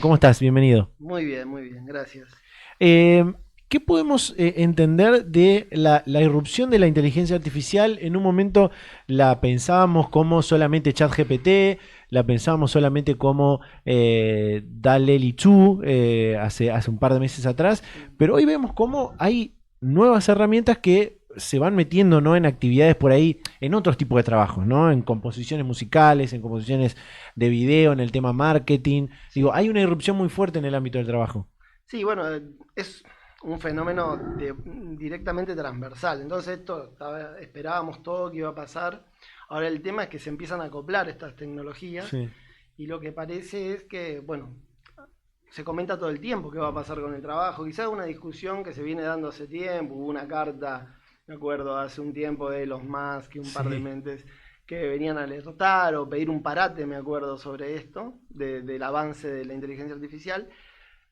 ¿Cómo estás? Bienvenido. Muy bien, gracias. Eh, ¿Qué podemos entender de la irrupción de la inteligencia artificial? En un momento la pensábamos como solamente ChatGPT, la pensábamos solamente como DALL-E 2 hace un par de meses atrás, pero hoy vemos cómo hay nuevas herramientas que se van metiendo, ¿no?, en actividades por ahí, en otros tipos de trabajos, ¿no? En composiciones musicales, en composiciones de video, en el tema marketing. Digo, Sí, hay una irrupción muy fuerte en el ámbito del trabajo. sí, bueno, es un fenómeno directamente transversal. Entonces esperábamos todo que iba a pasar. Ahora el tema es que se empiezan a acoplar estas tecnologías Sí, y lo que parece es que, bueno, se comenta todo el tiempo qué va a pasar con el trabajo. Quizás una discusión que se viene dando hace tiempo, hubo una carta, me acuerdo, hace un tiempo de los más que un par de sí, mentes que venían a alertar o pedir un parate, me acuerdo, sobre esto, del avance de la inteligencia artificial.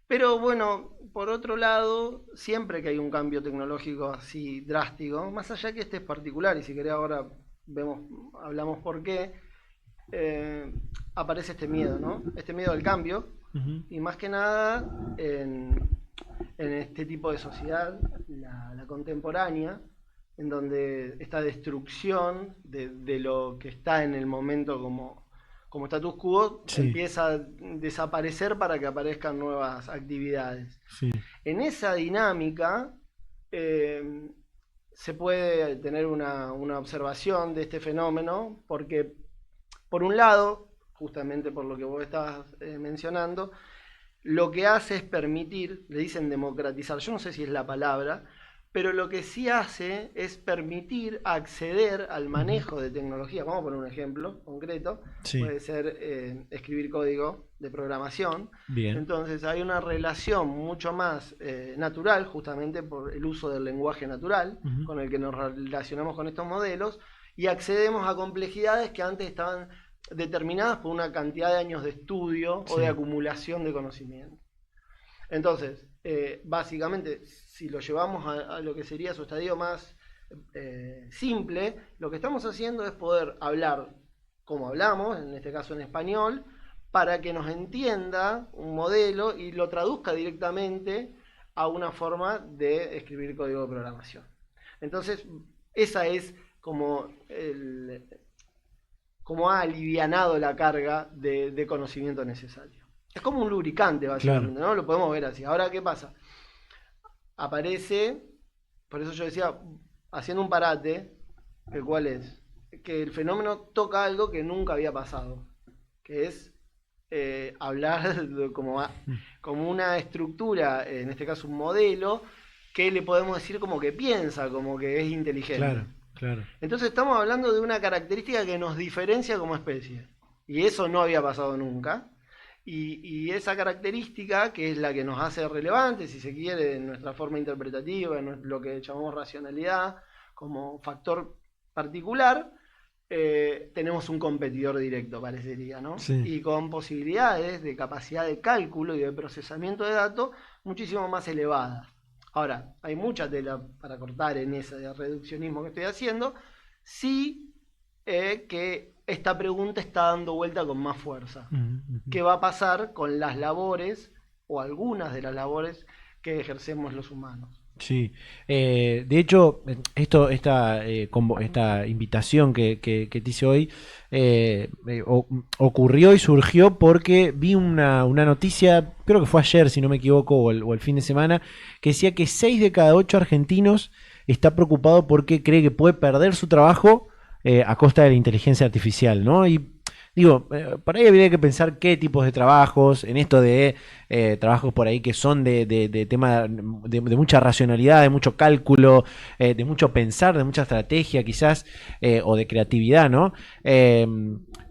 Pero bueno, por otro lado, siempre que hay un cambio tecnológico así drástico, más allá que este es particular, y si querés ahora vemos, hablamos por qué, eh, aparece este miedo, ¿no? Este miedo al cambio, ujú, y más que nada en este tipo de sociedad, la contemporánea, en donde esta destrucción de lo que está en el momento como status quo sí, empieza a desaparecer para que aparezcan nuevas actividades. sí, En esa dinámica eh, se puede tener una observación de este fenómeno, porque por un lado, justamente por lo que vos estabas mencionando, lo que hace es permitir, le dicen democratizar, yo no sé si es la palabra, pero lo que sí hace es permitir acceder al ujú, manejo de tecnología. Vamos a poner un ejemplo concreto, sí, puede ser escribir código de programación. bien, Entonces hay una relación mucho más natural, justamente por el uso del lenguaje natural, ujú, con el que nos relacionamos con estos modelos, y accedemos a complejidades que antes estaban determinadas por una cantidad de años de estudio o de sí, acumulación de conocimiento. Entonces, básicamente, si lo llevamos a lo que sería su estadio más simple, lo que estamos haciendo es poder hablar como hablamos, en este caso en español, para que nos entienda un modelo y lo traduzca directamente a una forma de escribir código de programación. Entonces, esa es como ha alivianado la carga de conocimiento necesario. Es como un lubricante, claro, básicamente, ¿no? Lo podemos ver así. Ahora, ¿qué pasa? Aparece, por eso yo decía, haciendo un parate, el cual es que el fenómeno toca algo que nunca había pasado, que es hablar mm, como una estructura, en este caso un modelo, que le podemos decir como que piensa, como que es inteligente. claro, claro, Entonces estamos hablando de una característica que nos diferencia como especie. Y eso no había pasado nunca. Y esa característica, que es la que nos hace relevantes, si se quiere, en nuestra forma interpretativa, en lo que llamamos racionalidad, como factor particular, tenemos un competidor directo, parecería, ¿no? sí, Y con posibilidades de capacidad de cálculo y de procesamiento de datos muchísimo más elevadas. Ahora, hay mucha tela para cortar en ese reduccionismo que estoy haciendo. Sí que esta pregunta está dando vuelta con más fuerza. ujú, ujú. ¿Qué va a pasar con las labores o algunas de las labores que ejercemos los humanos? Sí, de hecho, esta invitación que te hice hoy ocurrió y surgió porque vi una noticia, creo que fue ayer, si no me equivoco, o el fin de semana, que decía que 6 de cada 8 argentinos está preocupado porque cree que puede perder su trabajo a costa de la inteligencia artificial, ¿no? Y digo, por ahí habría que pensar qué tipos de trabajos, en esto de trabajos por ahí que son de tema de mucha racionalidad, de mucho cálculo, de mucho pensar, de mucha estrategia quizás, o de creatividad, ¿no? Eh,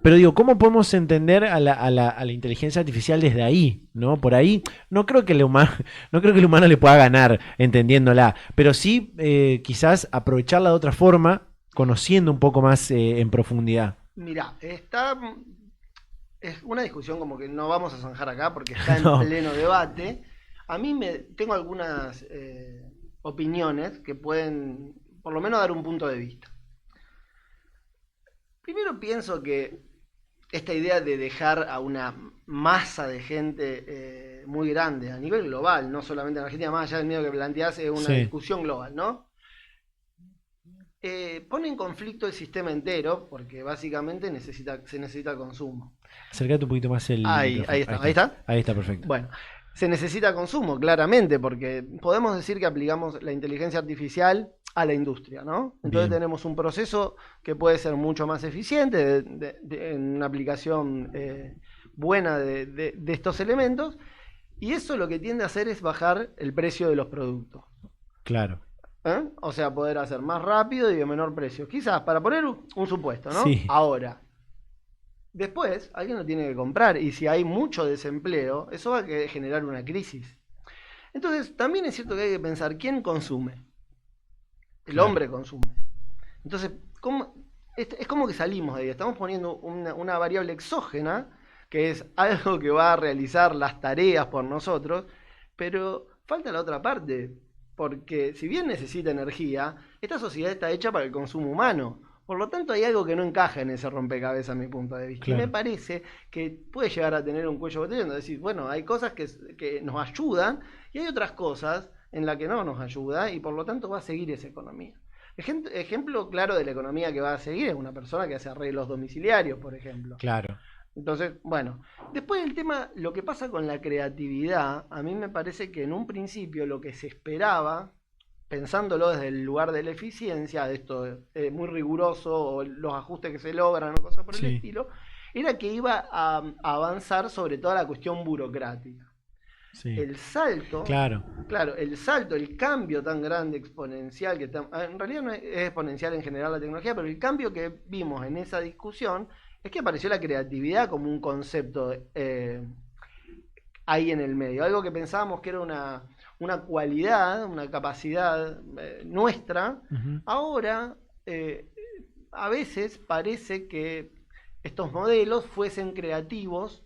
pero digo, ¿cómo podemos entender a la inteligencia artificial desde ahí? ¿No? Por ahí, no creo que el humano, no creo que el humano le pueda ganar entendiéndola, pero sí quizás aprovecharla de otra forma, conociendo un poco más en profundidad. Mirá, es una discusión como que no vamos a zanjar acá porque está en No, pleno debate. Tengo algunas opiniones que pueden, por lo menos, dar un punto de vista. Primero pienso que esta idea de dejar a una masa de gente muy grande a nivel global, no solamente en Argentina, más allá del miedo que planteás, es una discusión global, ¿no? Pone en conflicto el sistema entero porque básicamente se necesita consumo. Acércate un poquito más el micrófono. Ahí está. Ahí está, perfecto. Bueno, se necesita consumo, claramente, porque podemos decir que aplicamos la inteligencia artificial a la industria, ¿no? Entonces tenemos un proceso que puede ser mucho más eficiente en una aplicación buena de estos elementos, y eso lo que tiende a hacer es bajar el precio de los productos. Claro. O sea, poder hacer más rápido y de menor precio. Quizás, para poner un supuesto, ¿no? Sí. Ahora, después, alguien lo tiene que comprar, y si hay mucho desempleo, eso va a generar una crisis. Entonces, también es cierto que hay que pensar, ¿quién consume? El hombre consume. Entonces, es como que salimos de ahí, estamos poniendo una variable exógena, que es algo que va a realizar las tareas por nosotros, pero falta la otra parte, porque si bien necesita energía, esta sociedad está hecha para el consumo humano. Por lo tanto, hay algo que no encaja en ese rompecabezas a mi punto de vista. Claro. Y me parece que puede llegar a tener un cuello de botella, es decir, bueno, hay cosas que nos ayudan y hay otras cosas en las que no nos ayuda, y por lo tanto va a seguir esa economía. Ejemplo claro de la economía que va a seguir es una persona que hace arreglos domiciliarios, por ejemplo. Claro. Entonces, bueno, después del tema, lo que pasa con la creatividad, a mí me parece que en un principio lo que se esperaba, pensándolo desde el lugar de la eficiencia, de esto muy riguroso, o los ajustes que se logran, o cosas por el estilo, era que iba a avanzar sobre toda la cuestión burocrática. Sí. El salto, claro, el cambio tan grande, exponencial, en realidad no es exponencial en general la tecnología, pero el cambio que vimos en esa discusión es que apareció la creatividad como un concepto ahí en el medio, algo que pensábamos que era una cualidad, una capacidad nuestra. Ahora a veces parece que estos modelos fuesen creativos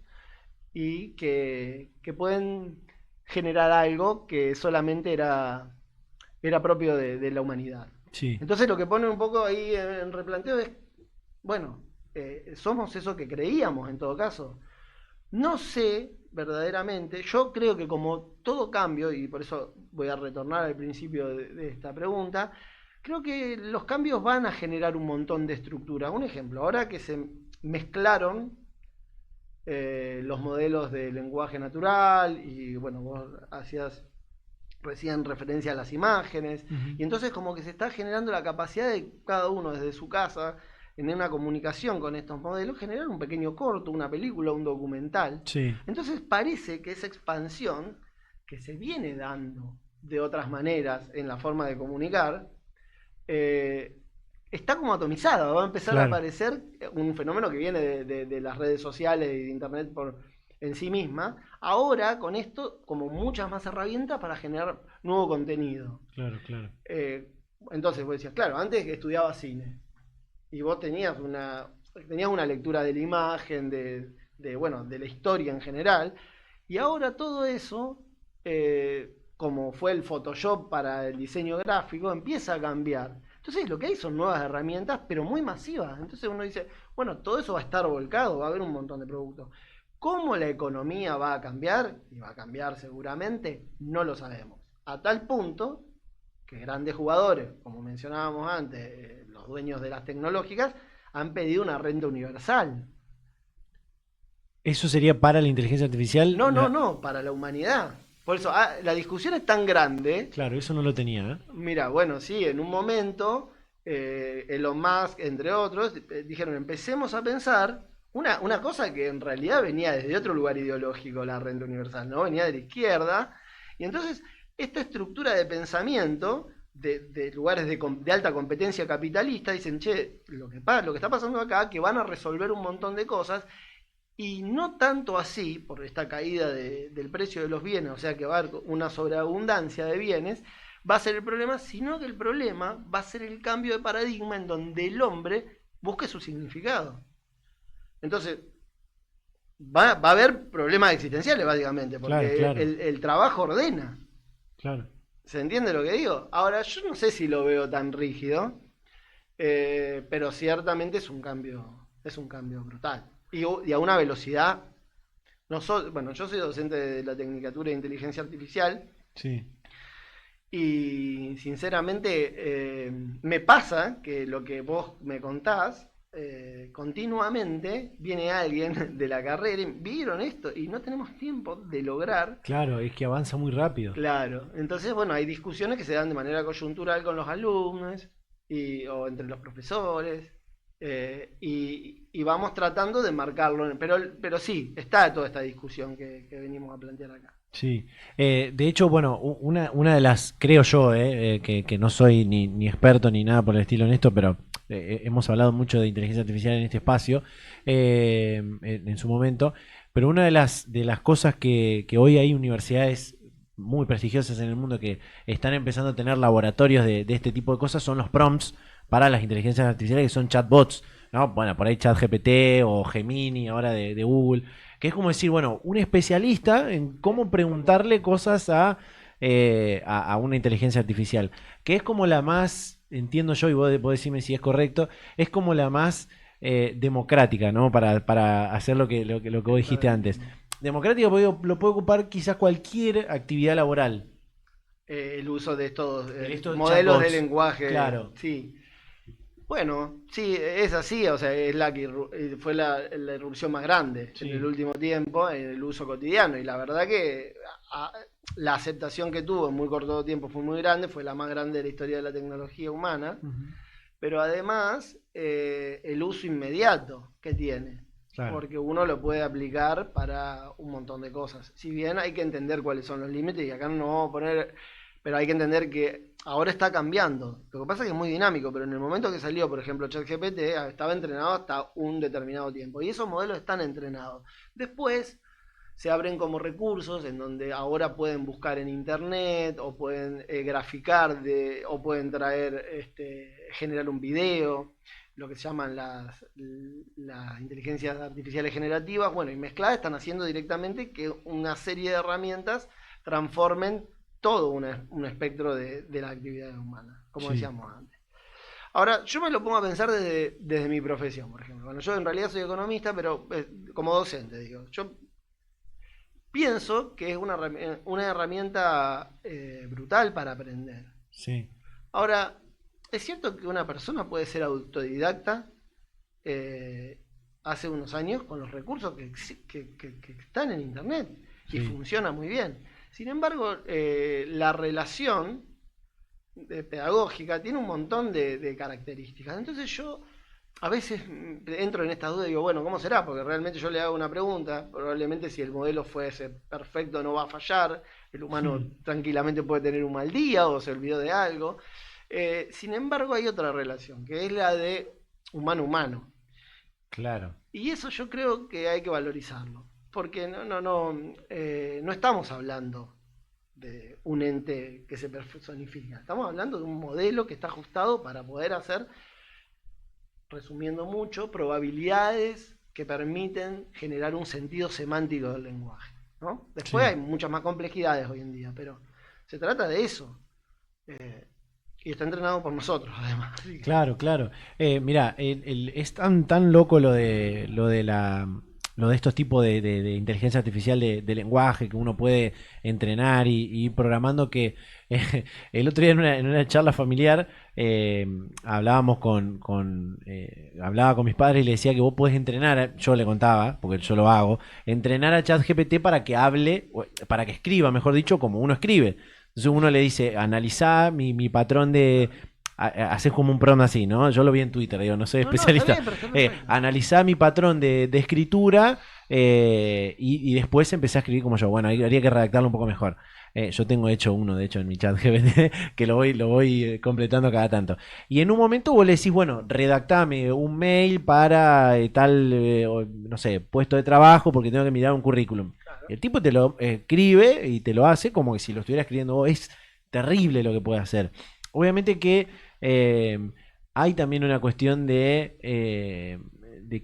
y que pueden generar algo que solamente era propio de la humanidad. Sí. Entonces lo que pone un poco ahí en replanteo es, bueno, somos eso que creíamos en todo caso. No sé verdaderamente, yo creo que como todo cambio, y por eso voy a retornar al principio de esta pregunta, creo que los cambios van a generar un montón de estructura. Un ejemplo, ahora que se mezclaron los modelos de lenguaje natural, y bueno, vos hacías recién referencia a las imágenes, y entonces como que se está generando la capacidad de cada uno desde su casa, en una comunicación con estos modelos, generar un pequeño corto, una película, un documental. Sí. Entonces parece que esa expansión que se viene dando de otras maneras en la forma de comunicar, está como atomizada, va a empezar a aparecer un fenómeno que viene de las redes sociales y de internet en sí misma, ahora con esto como muchas más herramientas para generar nuevo contenido. Claro. Entonces vos decías, claro, antes que estudiaba cine, y vos tenías una lectura de la imagen, de la historia en general, y ahora todo eso, como fue el Photoshop para el diseño gráfico, empieza a cambiar. Entonces lo que hay son nuevas herramientas, pero muy masivas. Entonces uno dice, bueno, todo eso va a estar volcado, va a haber un montón de productos. ¿Cómo la economía va a cambiar? Y va a cambiar seguramente, no lo sabemos. A tal punto que grandes jugadores, como mencionábamos antes, los dueños de las tecnológicas, han pedido una renta universal. ¿Eso sería para la inteligencia artificial? No, para la humanidad. Por eso, la discusión es tan grande. Claro, eso no lo tenía, ¿eh? Mira, bueno, sí, en un momento, Elon Musk, entre otros, dijeron, empecemos a pensar una cosa que en realidad venía desde otro lugar ideológico, la renta universal, ¿no? Venía de la izquierda. Y entonces, esta estructura de pensamiento de lugares de alta competencia capitalista dicen, che, lo que está pasando acá, que van a resolver un montón de cosas, y no tanto así, por esta caída del precio de los bienes, o sea que va a haber una sobreabundancia de bienes, va a ser el problema, sino que el problema va a ser el cambio de paradigma en donde el hombre busque su significado. Entonces, va a haber problemas existenciales, básicamente, porque claro. El trabajo ordena. Claro. ¿Se entiende lo que digo? Ahora, yo no sé si lo veo tan rígido, pero ciertamente es un cambio brutal. Y a una velocidad Bueno, yo soy docente de la Tecnicatura de Inteligencia Artificial Sí. y sinceramente me pasa que lo que vos me contás, continuamente viene alguien de la carrera y vieron esto y no tenemos tiempo de lograr. Claro, es que avanza muy rápido. Claro, entonces bueno, hay discusiones que se dan de manera coyuntural con los alumnos o entre los profesores y vamos tratando de marcarlo, pero sí, está toda esta discusión que venimos a plantear acá. Sí, de hecho, bueno, una de las, creo yo, que no soy ni experto ni nada por el estilo en esto, pero hemos hablado mucho de inteligencia artificial en este espacio en su momento, pero una de las cosas que hoy hay universidades muy prestigiosas en el mundo que están empezando a tener laboratorios de este tipo de cosas son los prompts para las inteligencias artificiales que son chatbots, ¿no? Bueno, por ahí ChatGPT o Gemini ahora de Google, que es como decir, bueno, un especialista en cómo preguntarle cosas a una inteligencia artificial, que es como la más, entiendo yo, y vos decime si es correcto, es como la más democrática, ¿no? Para hacer lo que vos dijiste antes. Democrática porque lo puede ocupar quizás cualquier actividad laboral. El uso de estos De estos modelos de chatbots, lenguaje, claro. sí. Bueno, sí, es así, o sea, es la que fue la irrupción más grande en el Sí, último tiempo en el uso cotidiano y la verdad que a- la aceptación que tuvo en muy corto tiempo fue muy grande, fue la más grande de la historia de la tecnología humana, ujú, pero además el uso inmediato que tiene, claro. porque uno lo puede aplicar para un montón de cosas. Si bien hay que entender cuáles son los límites y acá no vamos a poner, pero hay que entender que ahora está cambiando. Lo que pasa es que es muy dinámico, pero en el momento que salió, por ejemplo, ChatGPT, estaba entrenado hasta un determinado tiempo y esos modelos están entrenados. Después se abren como recursos en donde ahora pueden buscar en internet o pueden graficar o pueden traer, generar un video, lo que se llaman las inteligencias artificiales generativas, bueno, y mezcladas están haciendo directamente que una serie de herramientas transformen todo un espectro de la actividad humana, como Sí, decíamos antes. Ahora, yo me lo pongo a pensar desde mi profesión, por ejemplo. Bueno, yo en realidad soy economista, pero como docente, digo. Yo pienso que es una herramienta brutal para aprender. sí, Ahora, es cierto que una persona puede ser autodidacta eh, hace unos años con los recursos que están en Internet y sí. funciona muy bien. Sin embargo, la relación pedagógica tiene un montón de características. Entonces yo a veces entro en esta duda y digo, bueno, ¿cómo será? Porque realmente yo le hago una pregunta, probablemente si el modelo fuese perfecto no va a fallar, el humano tranquilamente puede tener un mal día o se olvidó de algo. Sin embargo, hay otra relación, que es la de humano-humano. Claro. Y eso yo creo que hay que valorizarlo, porque no estamos hablando de un ente que se personifica, estamos hablando de un modelo que está ajustado para poder hacer, resumiendo mucho, probabilidades que permiten generar un sentido semántico del lenguaje, ¿no? Después Sí. hay muchas más complejidades hoy en día, pero se trata de eso. Y está entrenado por nosotros, además. Así que, Claro, claro. Mira, es tan loco lo de estos tipos de inteligencia artificial de lenguaje que uno puede entrenar y ir programando que el otro día en una charla familiar hablábamos hablaba con mis padres y le decía que vos podés entrenar, yo le contaba, porque yo lo hago, entrenar a ChatGPT para que hable, para que escriba, mejor dicho, como uno escribe. Entonces uno le dice, analizá mi patrón de, haces como un prompt así, ¿no? Yo lo vi en Twitter, digo, no soy no, está especialista. bien, pero está perfecto. Analizá mi patrón de escritura y después empecé a escribir como yo. Bueno, ahí habría que redactarlo un poco mejor. Yo tengo hecho uno, de hecho, en mi chat GPT, que lo voy completando cada tanto. Y en un momento vos le decís, bueno, redactame un mail para no sé, puesto de trabajo porque tengo que mirar un currículum. Claro. El tipo te lo escribe y te lo hace como que si lo estuviera escribiendo vos. Es terrible lo que puede hacer. Obviamente que eh, hay también una cuestión de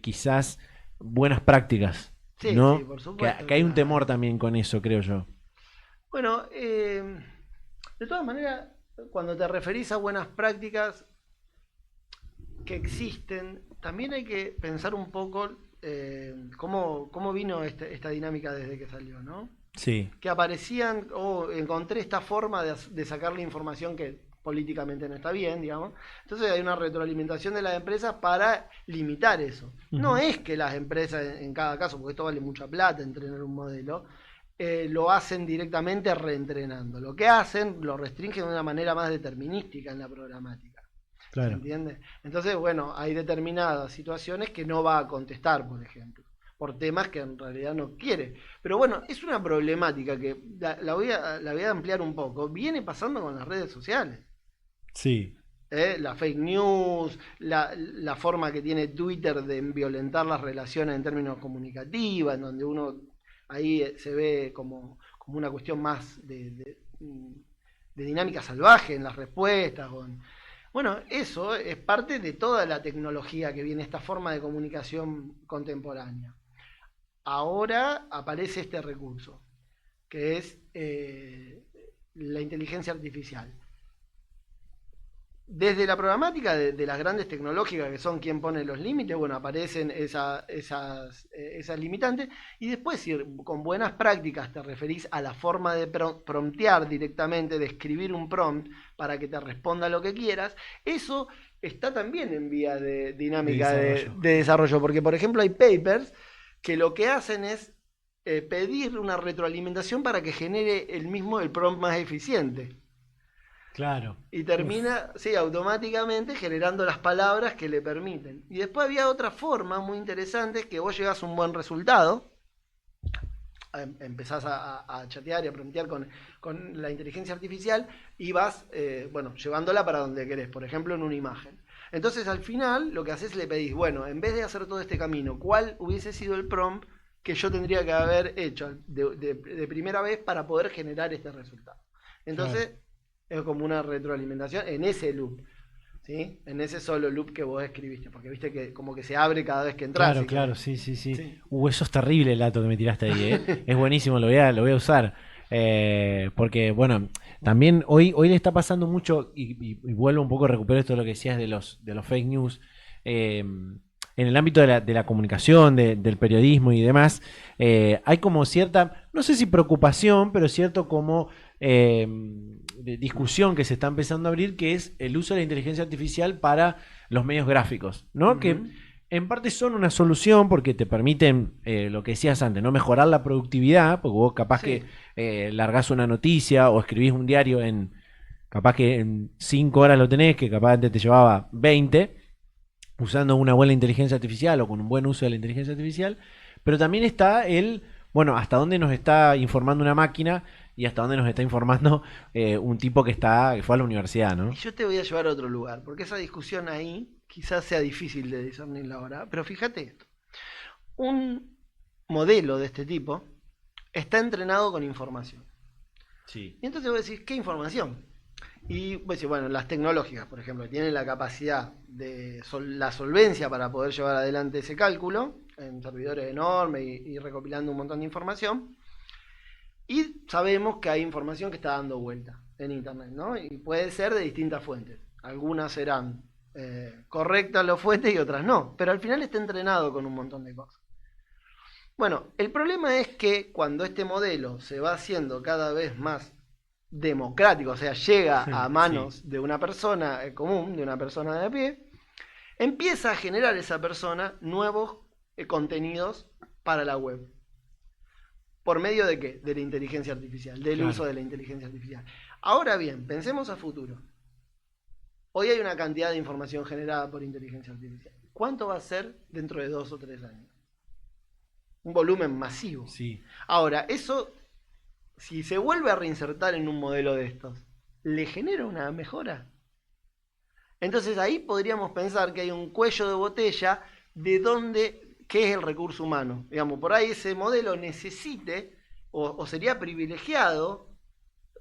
quizás buenas prácticas, Sí, sí, ¿no? por Que, supuesto que que hay un las temor hay. también con eso, creo yo. Bueno, de todas maneras, cuando te referís a buenas prácticas que existen, también hay que pensar un poco cómo vino esta dinámica desde que salió, ¿no? Sí. Que aparecían, encontré esta forma de sacar la información que políticamente no está bien, digamos. Entonces hay una retroalimentación de las empresas para limitar eso. No es que las empresas en cada caso, porque esto vale mucha plata entrenar un modelo, lo hacen directamente reentrenando. Lo que hacen lo restringen de una manera más determinística en la programática. Claro. ¿Se entiende? Entonces, bueno, hay determinadas situaciones que no va a contestar, por ejemplo, por temas que en realidad no quiere. Pero bueno, es una problemática que la voy a ampliar un poco. Viene pasando con las redes sociales. Sí. La fake news, la forma que tiene Twitter de violentar las relaciones en términos comunicativos, en donde uno ahí se ve como una cuestión más de dinámica salvaje en las respuestas. Bueno, eso es parte de toda la tecnología que viene, esta forma de comunicación contemporánea. Ahora aparece este recurso, que es la inteligencia artificial. Desde la programática de las grandes tecnológicas, que son quien pone los límites, bueno, aparecen esas limitantes, y después, si con buenas prácticas te referís a la forma de promptear directamente, de escribir un prompt para que te responda lo que quieras, eso está también en vía de dinámica de desarrollo, porque por ejemplo hay papers que lo que hacen es pedir una retroalimentación para que genere el prompt más eficiente. Claro. Y termina, sí, automáticamente generando las palabras que le permiten. Y después había otra forma muy interesante, que vos llegás a un buen resultado, empezás a chatear y a promptear con la inteligencia artificial y vas, llevándola para donde querés, por ejemplo en una imagen. Entonces al final lo que haces le pedís, bueno, en vez de hacer todo este camino, ¿cuál hubiese sido el prompt que yo tendría que haber hecho de primera vez para poder generar este resultado? Entonces... Claro. Es como una retroalimentación en ese loop, ¿sí? En ese solo loop que vos escribiste, porque viste que como que se abre cada vez que entras. Claro, sí. Eso es terrible el dato que me tiraste ahí, ¿eh? Es buenísimo, lo voy a usar. Porque, bueno, también hoy le está pasando mucho, y vuelvo un poco a recuperar esto de lo que decías de los fake news, en el ámbito de la comunicación, del periodismo y demás, hay como cierta, no sé si preocupación, pero cierto como... de discusión que se está empezando a abrir, que es el uso de la inteligencia artificial para los medios gráficos, ¿no? Que en parte son una solución porque te permiten, lo que decías antes, no mejorar la productividad, porque vos capaz que largás una noticia o escribís un diario capaz que en 5 horas lo tenés, que capaz antes te llevaba 20, usando una buena inteligencia artificial o con un buen uso de la inteligencia artificial, pero también está bueno, hasta dónde nos está informando una máquina y hasta dónde nos está informando un tipo que fue a la universidad, ¿no? Y yo te voy a llevar a otro lugar, porque esa discusión ahí quizás sea difícil de discernirla ahora, pero fíjate esto. Un modelo de este tipo está entrenado con información. Sí. Y entonces vos decís, ¿qué información? Y vos decís, bueno, las tecnológicas, por ejemplo, tienen la capacidad la solvencia para poder llevar adelante ese cálculo en servidores enormes y recopilando un montón de información. Y sabemos que hay información que está dando vuelta en Internet, ¿no? Y puede ser de distintas fuentes. Algunas serán correctas las fuentes y otras no. Pero al final está entrenado con un montón de cosas. Bueno, el problema es que cuando este modelo se va haciendo cada vez más democrático, o sea, llega a manos de una persona común, de una persona de a pie, empieza a generar esa persona nuevos contenidos para la web. ¿Por medio de qué? De la inteligencia artificial, del uso de la inteligencia artificial. Ahora bien, pensemos a futuro. Hoy hay una cantidad de información generada por inteligencia artificial. ¿Cuánto va a ser dentro de 2 o 3 años? Un volumen masivo. Sí. Ahora, eso, si se vuelve a reinsertar en un modelo de estos, ¿le genera una mejora? Entonces ahí podríamos pensar que hay un cuello de botella de ¿qué es el recurso humano? Digamos, por ahí ese modelo necesite o sería privilegiado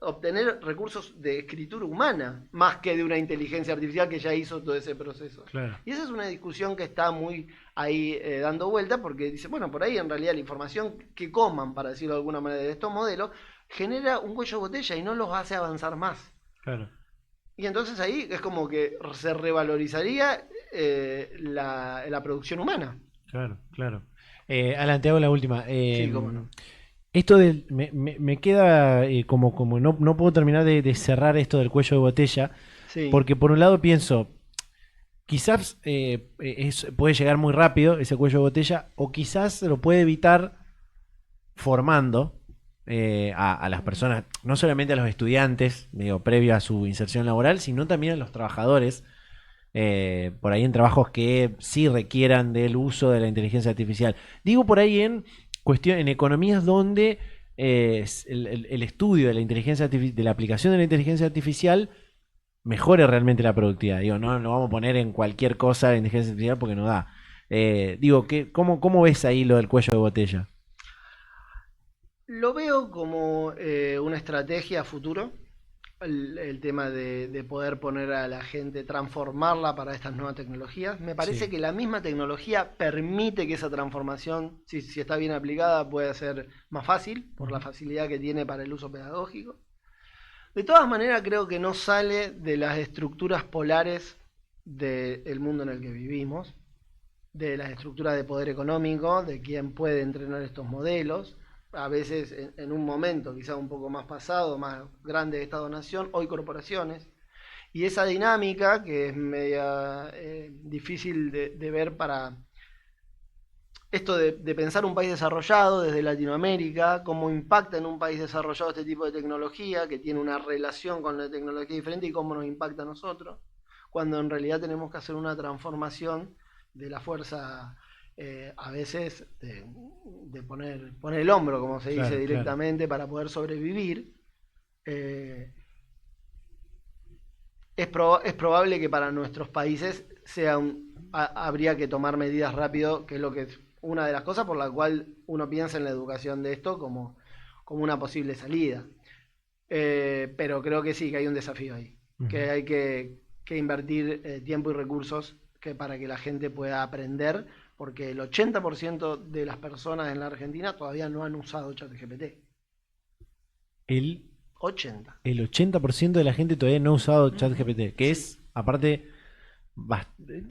obtener recursos de escritura humana más que de una inteligencia artificial que ya hizo todo ese proceso. Claro. Y esa es una discusión que está muy ahí dando vuelta porque dice, bueno, por ahí en realidad la información que coman, para decirlo de alguna manera, de estos modelos, genera un cuello de botella y no los hace avanzar más. Claro. Y entonces ahí es como que se revalorizaría la producción humana. Claro, claro. Alan, te hago la última. Sí, cómo no. Esto del, me queda como no puedo terminar de cerrar esto del cuello de botella, Sí, porque por un lado pienso, quizás puede llegar muy rápido ese cuello de botella, o quizás se lo puede evitar formando a las personas, no solamente a los estudiantes, digo, previo a su inserción laboral, sino también a los trabajadores, por ahí en trabajos que sí requieran del uso de la inteligencia artificial. Digo por ahí en economías donde el estudio de la inteligencia de la aplicación de la inteligencia artificial mejore realmente la productividad. Digo, no lo vamos a poner en cualquier cosa la inteligencia artificial porque no da. Digo, ¿cómo ves ahí lo del cuello de botella? lo veo como una estrategia a futuro, el tema de poder poner a la gente, transformarla para estas nuevas tecnologías. Me parece Sí. que la misma tecnología permite que esa transformación, si está bien aplicada, pueda ser más fácil, por la Ujú. facilidad que tiene para el uso pedagógico. De todas maneras, creo que no sale de las estructuras polares del mundo en el que vivimos, de las estructuras de poder económico, de quién puede entrenar estos modelos. A veces en un momento, quizá un poco más pasado, más grande de Estado-Nación, hoy corporaciones. Y esa dinámica, que es media difícil de ver para esto de pensar un país desarrollado desde Latinoamérica, cómo impacta en un país desarrollado este tipo de tecnología, que tiene una relación con la tecnología diferente y cómo nos impacta a nosotros, cuando en realidad tenemos que hacer una transformación de la fuerza, a veces de poner el hombro, como se dice Claro, claro. directamente, para poder sobrevivir. Eh, es probable que para nuestros países habría que tomar medidas rápido, que es lo que es una de las cosas por la cual uno piensa en la educación de esto como una posible salida. Pero creo que sí, que hay un desafío ahí, Ujú. que hay que invertir tiempo y recursos para que la gente pueda aprender, porque el 80% de las personas en la Argentina todavía no han usado ChatGPT. El 80. el 80% de la gente todavía no ha usado Ujú. ChatGPT, que Sí. es, aparte,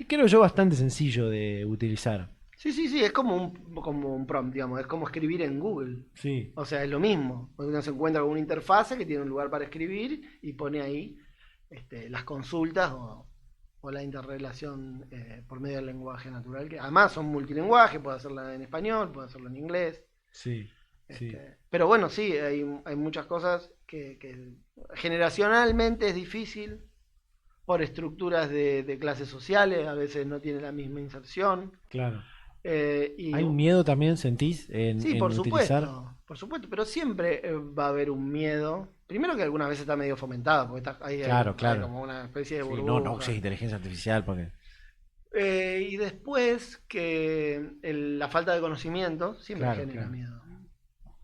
creo yo, bastante sencillo de utilizar. Sí, sí, sí, es como un prompt, digamos, es como escribir en Google. Sí, O sea, es lo mismo. Uno se encuentra con una interfase que tiene un lugar para escribir y pone ahí las consultas o la interrelación por medio del lenguaje natural, que además son multilingüaje, puede hacerla en español, puede hacerlo en inglés. sí, sí. Pero bueno, sí, hay muchas cosas que generacionalmente es difícil por estructuras de clases sociales, a veces no tiene la misma inserción. Claro. Y ¿Hay un miedo también, sentís, sí, en utilizar? por supuesto, pero siempre va a haber un miedo. Primero que algunas veces está medio fomentado, porque Claro, hay claro. como una especie de Sí, no uses burbuja. inteligencia artificial porque. Y después que la falta de conocimiento siempre Claro, genera claro, miedo,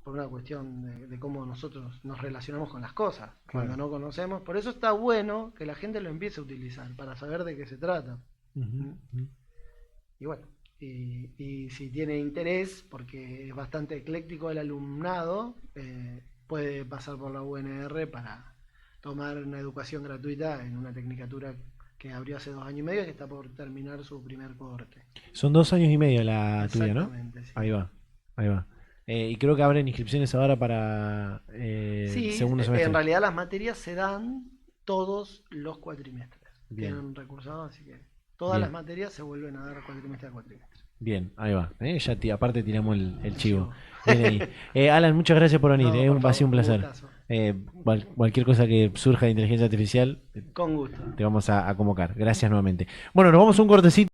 por una cuestión de cómo nosotros nos relacionamos con las cosas, cuando claro. no conocemos. Por eso está bueno que la gente lo empiece a utilizar, para saber de qué se trata. Ujú, ¿Mm? ujú. Y bueno, y si tiene interés, porque es bastante ecléctico el alumnado, puede pasar por la UNR para tomar una educación gratuita en una tecnicatura que abrió hace 2 años y medio y que está por terminar su primer cohorte. Son 2 años y medio la tuya, ¿no? Exactamente, sí. Ahí va, ahí va. Y creo que abren inscripciones ahora para el Sí, segundo en semestre. realidad las materias se dan todos los cuatrimestres. Bien, Quedan recursados, así que todas las bien, materias se vuelven a dar cuatrimestre a cuatrimestre. bien, ahí va. Ya aparte tiramos el El chivo. chivo. Bien ahí. Alan, muchas gracias por venir, No, por ha sido favor, un un placer. gustazo. Cualquier cosa que surja de inteligencia artificial, Con gusto. te vamos a convocar. Gracias nuevamente. Bueno, nos vamos a un cortecito.